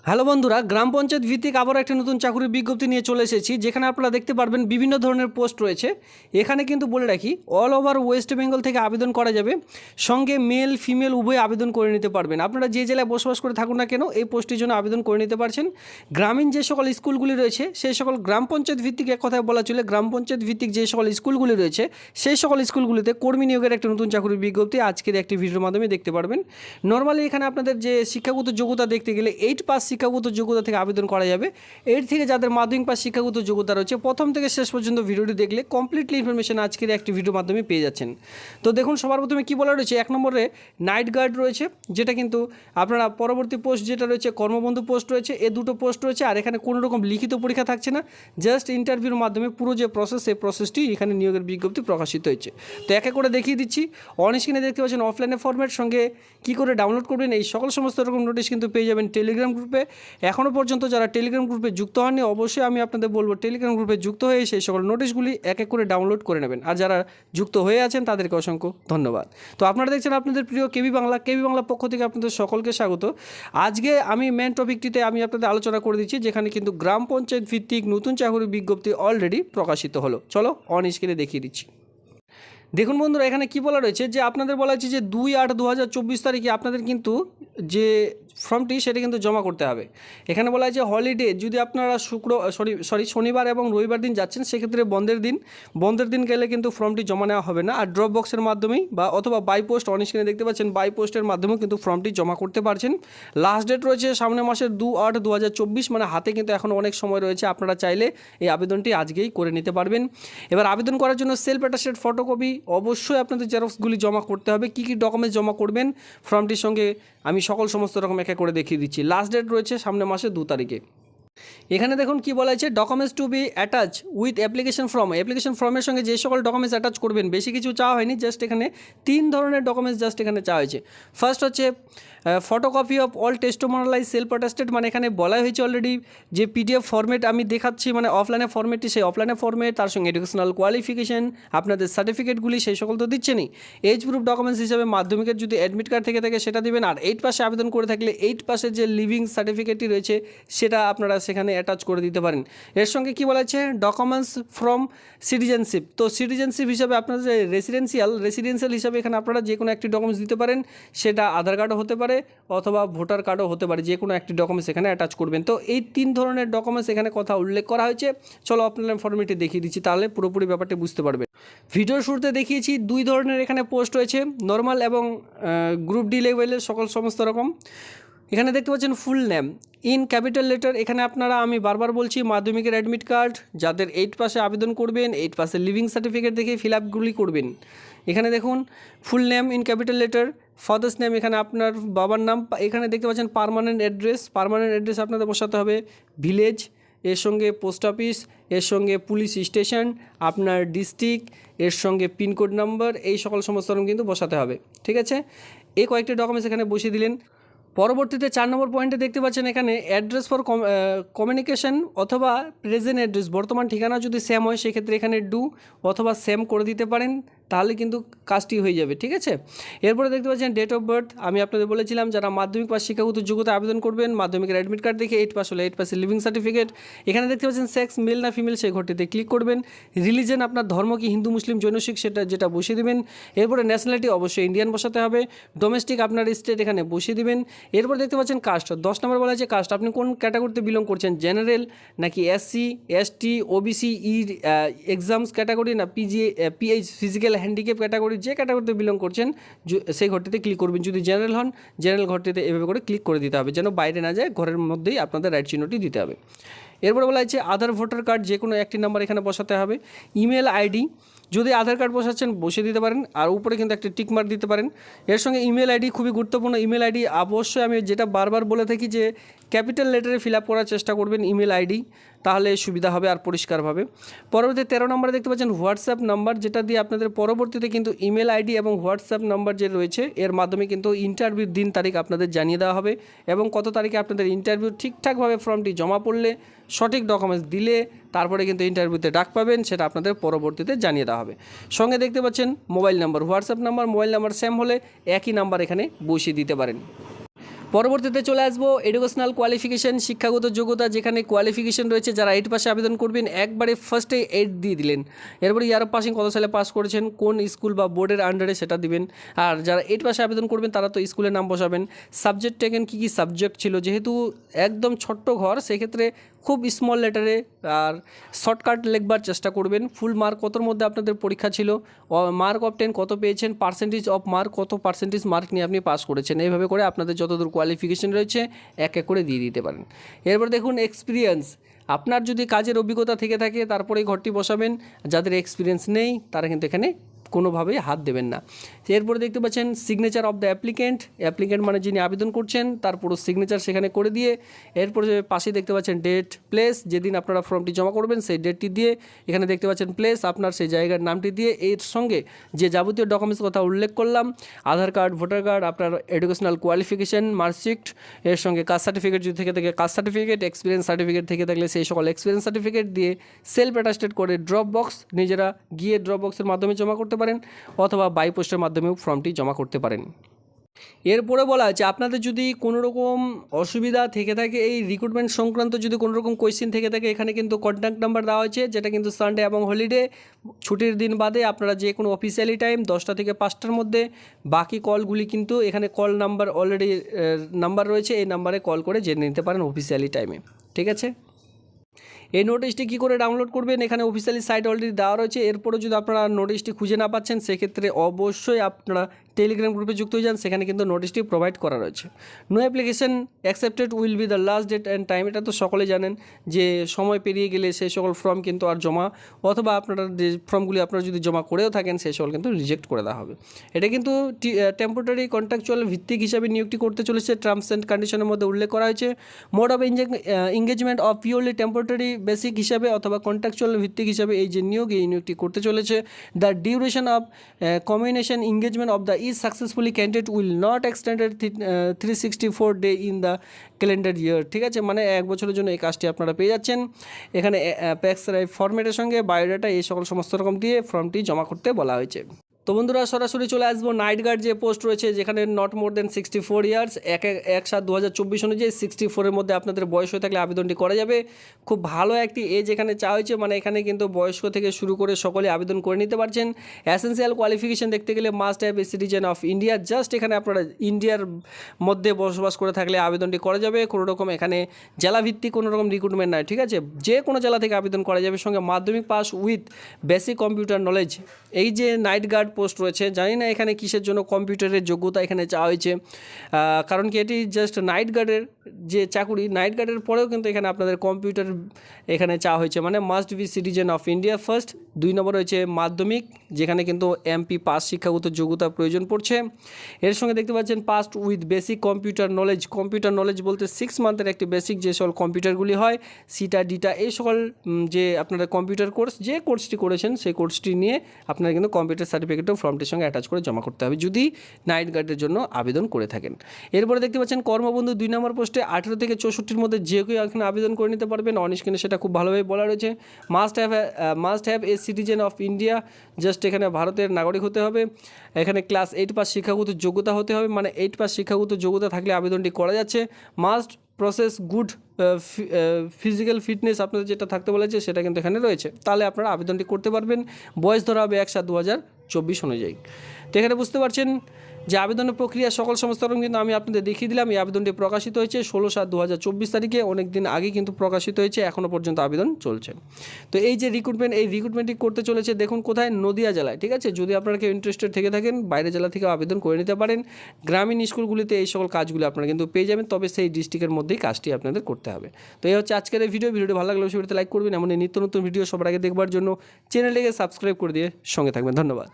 Hello বন্ধুরা, গ্রাম পঞ্চায়েত ভিত্তিক আবার একটা নতুন চাকরির বিজ্ঞপ্তি নিয়ে চলে এসেছি, যেখানে আপনারা দেখতে পারবেন বিভিন্ন ধরনের পোস্ট রয়েছে। এখানে কিন্তু বলে রাখি, অল ওভার ওয়েস্ট বেঙ্গল থেকে আবেদন করা যাবে। সঙ্গে মেল ফিমেল উভয় আবেদন করে নিতে পারবেন। আপনারা যে জেলায় বসবাস করে থাকুন না কেন, এই পোস্টের জন্য আবেদন করে নিতে পারছেন। গ্রামীণ যে সকল স্কুলগুলি রয়েছে, সেই সকল গ্রাম পঞ্চায়েত ভিত্তিক, এক কথায় বলা চলে গ্রাম পঞ্চায়েত ভিত্তিক যে সকল স্কুলগুলি রয়েছে, সেই সকল স্কুলগুলিতে কর্মী নিয়োগের একটা নতুন চাকরির বিজ্ঞপ্তি আজকের একটি ভিডিওর মাধ্যমে দেখতে পারবেন। নর্মালি এখানে আপনাদের যে শিক্ষাগত যোগ্যতা দেখতে গেলে 8 পাস শিক্ষাগত যোগ্যতা থেকে আবেদন করা যাবে। এর থেকে যাদের মাধ্যমিক পাস শিক্ষাগত যোগ্যতা রয়েছে, প্রথম থেকে শেষ পর্যন্ত ভিডিওটি দেখলে কমপ্লিটলি ইনফরমেশন আজকের একটি ভিডিওর মাধ্যমে পেয়ে যাচ্ছেন। তো দেখুন, সবার প্রথমে কী বলা রয়েছে, 1 নম্বরে নাইট গার্ড রয়েছে, যেটা কিন্তু আপনারা পরবর্তী পোস্ট যেটা রয়েছে কর্মবন্ধু পোস্ট রয়েছে, এ দুটো পোস্ট রয়েছে। আর এখানে কোনো রকম লিখিত পরীক্ষা থাকছে না, জাস্ট ইন্টারভিউর মাধ্যমে পুরো যে প্রসেস, সেই প্রসেসটি এখানে নিয়োগের বিজ্ঞপ্তি প্রকাশিত হয়েছে। তো একে করে দেখিয়ে দিচ্ছি। অন স্ক্রিনে দেখতে পাচ্ছেন অফলাইনে ফরম্যাট, সঙ্গে কী করে ডাউনলোড করবেন, এই সকল সমস্ত রকম নোটিশ কিন্তু পেয়ে যাবেন টেলিগ্রাম গ্রুপে। এখনও পর্যন্ত যারা টেলিগ্রাম গ্রুপে যুক্ত হননি, অবশ্যই আমি আপনাদের বলবো টেলিগ্রাম গ্রুপে যুক্ত হয়ে সেই সকল নোটিশগুলি এক এক করে ডাউনলোড করে নেবেন। আর যারা যুক্ত হয়ে আছেন তাদেরকে অসংখ্য ধন্যবাদ। তো আপনারা দেখছেন আপনাদের প্রিয় কেবি বাংলা পক্ষ থেকে আপনাদের সকলকে স্বাগত। আজকে আমি মেন টপিকটিতে আমি আপনাদের আলোচনা করে দিচ্ছি, যেখানে কিন্তু গ্রাম পঞ্চায়েত ভিত্তিক নতুন চাকরির বিজ্ঞপ্তি অলরেডি প্রকাশিত হলো। চলো অন স্ক্রিনে দেখিয়ে দিচ্ছি। দেখুন বন্ধুরা, এখানে কি বলা রয়েছে, যে আপনাদের বলা হয়েছে যে 2/8/2024 তারিখে আপনাদের কিন্তু যে ফর্মটি সেটা কিন্তু জমা করতে হবে। এখানে বলা হয়েছে হলিডে, যদি আপনারা শনিবার এবং রবিবার দিন যাচ্ছেন, সেক্ষেত্রে বন্ধের দিন গেলে কিন্তু ফর্মটি জমা নেওয়া হবে না। আর ড্রপ বক্সের মাধ্যমেই বা অথবা বাই পোস্ট, অন স্ক্রিনে দেখতে পাচ্ছেন বাই পোস্টের মাধ্যমেও কিন্তু ফর্মটি জমা করতে পারছেন। লাস্ট ডেট রয়েছে সামনের মাসের 2/8/2024, মানে হাতে কিন্তু এখন অনেক সময় রয়েছে। আপনারা চাইলে এই আবেদনটি আজকেই করে নিতে পারবেন। এবার আবেদন করার জন্য সেলফ অ্যাটাস্টেড ফটোকপি অবশ্যই আপনাদের জেরক্সগুলি জমা করতে হবে। কী কী ডকুমেন্টস জমা করবেন ফর্মটির সঙ্গে আমি সমস্ত রকম একে করে দেখিয়ে দিচ্ছি। লাস্ট ডেট রয়েছে সামনের মাসের 2 তারিখে। এখানে দেখুন কি বলা হয়েছে, documents to be attach with application ফর্মের সঙ্গে যে সকল ডকুমেন্টস অ্যাটাচ করবেন, বেশি কিছু চাওয়া হয়নি, জাস্ট এখানে 3 ধরনের ডকুমেন্টস জাস্ট এখানে চাওয়া হয়েছে। ফার্স্ট হচ্ছে photocopy of all testimonials self attested, মানে এখানে বলা হয়েছে অলরেডি যে পিডিএফ ফরম্যাট আমি দেখাচ্ছি, মানে অফলাইনে ফরম্যাটটি, সেই অফলাইনে ফরম্যাট, তার সঙ্গে এডুকেশনাল কোয়ালিফিকেশন, আপনাদের সার্টিফিকেটগুলি সেই সকল তো দিচ্ছেনই। এজ প্রুফ ডকুমেন্টস হিসাবে মাধ্যমিকের যদি অ্যাডমিট কার্ড থেকে থাকে সেটা দেবেন। আর 8 পাসে আবেদন করে থাকলে 8 পাসের যে লিভিং সার্টিফিকেটটি রয়েছে সেটা আপনারা সেখানে অ্যাটাচ করে দিতে পারেন। এর সঙ্গে কি বলা হচ্ছে, ডকুমেন্টস ফ্রম সিটিজেনশিপ। তো সিটিজেনশিপ হিসাবে আপনাদের যে রেসিডেন্সিয়াল হিসাবে এখানে আপনারা যে কোনো একটি ডকুমেন্টস দিতে পারেন, সেটা আধার কার্ডও হতে পারে অথবা ভোটার কার্ডও হতে পারে, যে কোনো একটি ডকুমেন্টস এখানে অ্যাটাচ করবেন। তো এই 3 ধরনের ডকুমেন্টস এখানে কথা উল্লেখ করা হয়েছে। চলো আপনার ফর্মেটে দেখিয়ে দিচ্ছি, তাহলে পুরোপুরি ব্যাপারটি বুঝতে পারবেন। ভিডিওর শুরুতে দেখিয়েছি 2 ধরনের এখানে পোস্ট রয়েছে, নর্মাল এবং গ্রুপ ডি লেভেলের সমস্ত রকম। এখানে দেখতে পাচ্ছেন full name in capital letter. এখানে আপনারা, আমি বারবার বলছি, মাধ্যমিকের অ্যাডমিট কার্ড, যাদের 8 পাসে আবেদন করবেন, 8 পাসের লিভিং সার্টিফিকেট দেখে ফিল আপগুলি করবেন। এখানে দেখুন full name in capital letter, father's name, এখানে আপনার বাবার নাম। এখানে দেখতে পাচ্ছেন পার্মানেন্ট অ্যাড্রেস আপনাদের বসাতে হবে, ভিলেজ, এর সঙ্গে পোস্ট অফিস, এর সঙ্গে পুলিশ স্টেশন, আপনার ডিস্ট্রিক্ট, এর সঙ্গে পিনকোড নাম্বার, এই সমস্ত কিন্তু বসাতে হবে। ঠিক আছে, এই কয়েকটি ডকুমেন্টস এখানে বসিয়ে দিলেন। পরবর্তীতে 4 নম্বর পয়েন্টে দেখতে পাচ্ছেন এখানে অ্যাড্রেস ফর কমিউনিকেশন অথবা প্রেজেন্ট অ্যাড্রেস, বর্তমান ঠিকানা যদি সেম হয় সেক্ষেত্রে এখানে ডু অথবা সেম করে দিতে পারেন, তাহলে কিন্তু কাজটি হয়ে যাবে। ঠিক আছে, এরপরে দেখতে পাচ্ছেন ডেট অফ বার্থ। আমি আপনাদের বলেছিলাম যারা মাধ্যমিক পাস শিক্ষাগত যোগ্যতা আবেদন করবেন, মাধ্যমিকের অ্যাডমিট কার্ড দেখে 8 পাস হলে 8 পাসের লিভিং সার্টিফিকেট। এখানে দেখতে পাচ্ছেন সেক্স মেল না ফিমেল, সেই ঘরটিতে ক্লিক করবেন। রিলিজন, আপনার ধর্ম কি হিন্দু মুসলিম জৈন শিখ, সেটা যেটা বসিয়ে দেবেন। এরপরে ন্যাশনালিটি অবশ্যই ইন্ডিয়ান বসাতে হবে। ডোমেস্টিক আপনার স্টেট এখানে বসিয়ে দেবেন। এরপর দেখতে পাচ্ছেন কাস্ট, 10 নম্বর বলা আছে কাস্ট, আপনি কোন ক্যাটাগরিতে বিলং করছেন, জেনারেল নাকি SC ST OBC exams category না পিএইচ ফিজিক্যাল হ্যান্ডিক্যাপ ক্যাটাগরি, যে ক্যাটাগরিতে বিলং করছেন সেই ঘরটিতে ক্লিক করবেন। যদি জেনারেল হন, জেনারেল ঘরটিতে এভাবে করে ক্লিক করে দিতে হবে, যেন বাইরে না যায়, ঘরের মধ্যেই আপনাদের রাইট চিহ্নটি দিতে হবে। এরপরে বলা হচ্ছে আধার ভোটার কার্ড, যে কোনো একটি নাম্বার এখানে বসাতে হবে। ইমেল আইডি, যদি আধার কার্ড বসাচ্ছেন বসিয়ে দিতে পারেন, আর উপরে কিন্তু একটা টিক মার্ক দিতে পারেন। এর সঙ্গে ইমেল আইডি খুবই গুরুত্বপূর্ণ। ইমেল আইডি অবশ্যই, আমি যেটা বারবার বলে থাকি, যে ক্যাপিটাল লেটারে ফিল আপ করার চেষ্টা করবেন ইমেল আইডি, তাহলে সুবিধা হবে আর পরিষ্কারভাবে। পরবর্তী 13 নম্বরে দেখতে পাচ্ছেন হোয়াটসঅ্যাপ নাম্বার, যেটা দিয়ে আপনাদের পরবর্তীতে কিন্তু ইমেল আইডি এবং হোয়াটসঅ্যাপ নাম্বার যে রয়েছে এর মাধ্যমে কিন্তু ইন্টারভিউর দিন তারিখ আপনাদের জানিয়ে দেওয়া হবে, এবং কত তারিখে আপনাদের ইন্টারভিউ, ঠিকঠাকভাবে ফর্মটি জমা পড়লে, সঠিক ডকুমেন্টস দিলে তারপরে কিন্তু ইন্টারভিউতে ডাক পাবেন, সেটা আপনাদের পরবর্তীতে জানিয়ে দেওয়া হবে। সঙ্গে দেখতে পাচ্ছেন mobile number, WhatsApp number mobile number same হলে একই নাম্বার এখানে বসিয়ে দিতে পারেন। পরবর্তীতে চলে আসবো এডুকেশনাল কোয়ালিফিকেশন, শিক্ষাগত যোগ্যতা, যেখানে কোয়ালিফিকেশন রয়েছে যারা 8 পাশে আবেদন করবেন একবারে ফার্স্টে 8 দিয়ে দিলেন। এরপরে ইয়ার অফ পাসিং কত সালে পাস করেছেন, কোন স্কুল বা বোর্ডের আন্ডারে সেটা দিবেন। আর যারা 8 পাশে আবেদন করবেন তারা তো স্কুলের নাম বসাবেন। সাবজেক্ট টেকেন, কী কী সাবজেক্ট ছিল, যেহেতু একদম ছোট্ট ঘর সেক্ষেত্রে খুব স্মল লেটারে আর শর্টকাট লিখবার চেষ্টা করবেন। ফুল মার্ক কতর মধ্যে আপনাদের পরীক্ষা ছিল, মার্ক অফ 10 কত পেয়েছেন, পার্সেন্টেজ অফ মার্ক কত পার্সেন্টেজ মার্ক নিয়ে আপনি পাস করেছেন। এইভাবে করে আপনাদের যতদূর কোয়ালিফিকেশন রয়েছে এক এক করে দিয়ে দিতে পারেন। এরপর দেখুন এক্সপিরিয়েন্স, আপনার যদি কাজের অভিজ্ঞতা থেকে থাকে তারপরেই ঘরটি বসাবেন। যাদের এক্সপিরিয়েন্স নেই তারা কিন্তু এখানে কোনোভাবেই হাত দেবেন না। এরপরে দেখতে পাচ্ছেন সিগনেচার অফ দ্য অ্যাপ্লিকেন্ট মানে যিনি আবেদন করছেন তার পুরো সিগনেচার সেখানে করে দিয়ে, এরপরে পাশে দেখতে পাচ্ছেন ডেট, প্লেস, যেদিন আপনারা ফর্মটি জমা করবেন সেই ডেটটি দিয়ে, এখানে দেখতে পাচ্ছেন প্লেস, আপনার সেই জায়গার নামটি দিয়ে, এর সঙ্গে যে যাবতীয় ডকুমেন্টস কথা উল্লেখ করলাম, আধার কার্ড, ভোটার কার্ড, আপনার এডুকেশনাল কোয়ালিফিকেশন, মার্কশিট, এর সঙ্গে কাস্ট সার্টিফিকেট যদি থেকে থাকে কাস্ট সার্টিফিকেট, এক্সপিরিয়েন্স সার্টিফিকেট থেকে থাকলে সেই সকল এক্সপিরিয়েন্স সার্টিফিকেট দিয়ে সেলফ অ্যাটাস্টেড করে ড্রপ বক্স, নিজেরা গিয়ে ড্রপ বক্সের মাধ্যমে জমা করতে পারেন অথবা বাই পোস্টের মাধ্যমেও ফর্মটি জমা করতে পারেন। এরপরে বলা আছে আপনাদের যদি কোনো রকম অসুবিধা থেকে থাকে, এই রিক্রুটমেন্ট সংক্রান্ত যদি কোনো রকম কোয়েশ্চেন থেকে থাকে, এখানে কিন্তু কন্ট্যাক্ট নাম্বার দেওয়া হয়েছে, যেটা কিন্তু সানডে এবং হলিডে ছুটির দিন বাদে আপনারা যে কোনো অফিসিয়ালি টাইম 10টা থেকে 5টার মধ্যে, বাকি কলগুলি কিন্তু এখানে কল নাম্বার অলরেডি নাম্বার রয়েছে, এই নাম্বারে কল করে জেনে নিতে পারেন অফিসিয়ালি টাইমে। ঠিক আছে, এই নোটিশটি কী করে ডাউনলোড করবেন, এখানে অফিসিয়ালি সাইট অলরেডি দেওয়া রয়েছে। এরপরও যদি আপনারা নোটিশটি খুঁজে না পাচ্ছেন সেক্ষেত্রে অবশ্যই আপনারা টেলিগ্রাম গ্রুপে যুক্ত হয়ে যান, সেখানে কিন্তু নোটিশটি প্রোভাইড করা রয়েছে। No application accepted will be the last date and time, এটা তো সকলে জানেন যে সময় পেরিয়ে গেলে সেই সকল ফর্ম কিন্তু আর জমা, অথবা আপনারা যে ফর্মগুলি আপনারা যদি জমা করেও থাকেন সেই সকল কিন্তু রিজেক্ট করে দেওয়া হবে। এটা কিন্তু টেম্পোরারি কন্ট্রাকচুয়াল ভিত্তিক হিসাবে নিয়োগটি করতে চলেছে, টার্মস অ্যান্ড কন্ডিশনের মধ্যে উল্লেখ করা হয়েছে। Mode of engagement of purely temporary basic হিসাবে অথবা কন্ট্রাকচুয়াল ভিত্তিক হিসাবে এই যে নিয়োগ, এই নিয়োগটি করতে চলেছে। The duration of combination engagement of the is successfully candidate will not extended 364 day in the calendar year. ঠিক আছে, মানে 1 বছরের জন্য এই কাজটি আপনারা পেয়ে যাচ্ছেন। এখানে প্যাক্স ফর্মেটের সঙ্গে বায়োডাটা এই সকল সমস্ত রকম দিয়ে ফর্মটি জমা করতে বলা হয়েছে। তো বন্ধুরা সরাসরি চলে আসবো নাইট গার্ড যে পোস্ট রয়েছে, যেখানে নট মোর দেন 64 ইয়ার্স, 1/7/2024 অনুযায়ী 64-এর মধ্যে আপনাদের বয়স হয়ে থাকলে আবেদনটি করা যাবে। খুব ভালো একটি এজ এখানে চাওয়া হয়েছে, মানে এখানে কিন্তু বয়স্ক থেকে শুরু করে সকলে আবেদন করে নিতে পারছেন। অ্যাসেন্সিয়াল কোয়ালিফিকেশন দেখতে গেলে must have a citizen of India, just এখানে আপনারা ইন্ডিয়ার মধ্যে বসবাস করে থাকলে আবেদনটি করা যাবে। কোনো রকম এখানে জেলাভিত্তিক কোনো রকম রিক্রুটমেন্ট নয়, ঠিক আছে, যে কোনো জেলা থেকে আবেদন করা যাবে। সঙ্গে মাধ্যমিক pass with basic computer knowledge. এই যে নাইট গার্ড পোস্ট রয়েছে, জানি না এখানে কিসের জন্য কম্পিউটারের যোগ্যতা এখানে চাওয়া হয়েছে, কারণ কি এটি জাস্ট নাইট গার্ডের যে চাকুরি, নাইট গার্ডের পরেও কিন্তু এখানে আপনাদের কম্পিউটার এখানে চাওয়া হয়েছে, মানে must be citizen of India first. 2 নম্বর রয়েছে মাধ্যমিক, যেখানে কিন্তু MP পাস শিক্ষাগত যোগ্যতা প্রয়োজন পড়ছে। এর সঙ্গে দেখতে পাচ্ছেন past with basic computer knowledge. Computer knowledge বলতে 6 মান্থের একটি বেসিক যে সকল কম্পিউটারগুলি হয়, সিটা ডিটা, এই সকল যে আপনারা কম্পিউটার কোর্স যে কোর্সটি করেছেন সেই কোর্সটি নিয়ে আপনারা কিন্তু কম্পিউটার সার্টিফিকেটও ফর্মটির সঙ্গে অ্যাটাচ করে জমা করতে হবে যদি নাইট গার্ডের জন্য আবেদন করে থাকেন। এরপরে দেখতে পাচ্ছেন কর্মবন্ধু 2 নম্বর পোস্টে 18 থেকে 64-র মধ্যে যে কেউ এখানে আবেদন করে নিতে পারবেন। অন স্ক্রিনে সেটা খুব ভালোভাবে বলা রয়েছে। Must have a citizen of India, just এখানে ভারতের নাগরিক হতে হবে। এখানে ক্লাস 8 পাস শিক্ষাগত যোগ্যতা হতে হবে, মানে 8 পাস শিক্ষাগত যোগ্যতা থাকলে আবেদনটি করা যাচ্ছে। Must process good physical fitness আপনাদের যেটা থাকতে বলেছে সেটা কিন্তু এখানে রয়েছে, তাহলে আপনারা আবেদনটি করতে পারবেন। বয়স ধরা হবে 1/7/2024 অনুযায়ী। তো এখানে বুঝতে পারছেন যে আবেদনের প্রক্রিয়া সকল সমস্ত রকম কিন্তু আমি আপনাদের দেখিয়ে দিলাম। এই আবেদনটি প্রকাশিত হয়েছে 16/7/2024 তারিখে, অনেক দিন আগে কিন্তু প্রকাশিত হয়েছে, এখনও পর্যন্ত আবেদন চলছে। তো এই যে রিক্রুটমেন্ট, এই রিক্রুটমেন্টটি করতে চলেছে দেখুন কোথায়, নদিয়া জেলায়। ঠিক আছে, যদি আপনারা কেউ ইন্টারেস্টেড থেকে থাকেন বাইরে জেলা থেকে আবেদন করে নিতে পারেন। গ্রামীণ স্কুলগুলিতে এই সকল কাজগুলো আপনারা কিন্তু পেয়ে যাবেন, তবে সেই ডিস্ট্রিক্টের মধ্যেই কাজটি আপনাদের করতে হবে। তো এই হচ্ছে আজকের এই ভিডিওটি ভালো লাগলে অবশ্যই লাইক করবেন। এমন নিত্য নতুন ভিডিও সবার আগে দেখবার জন্য চ্যানেলটিকে সাবস্ক্রাইব করে দিয়ে সঙ্গে থাকবেন। ধন্যবাদ।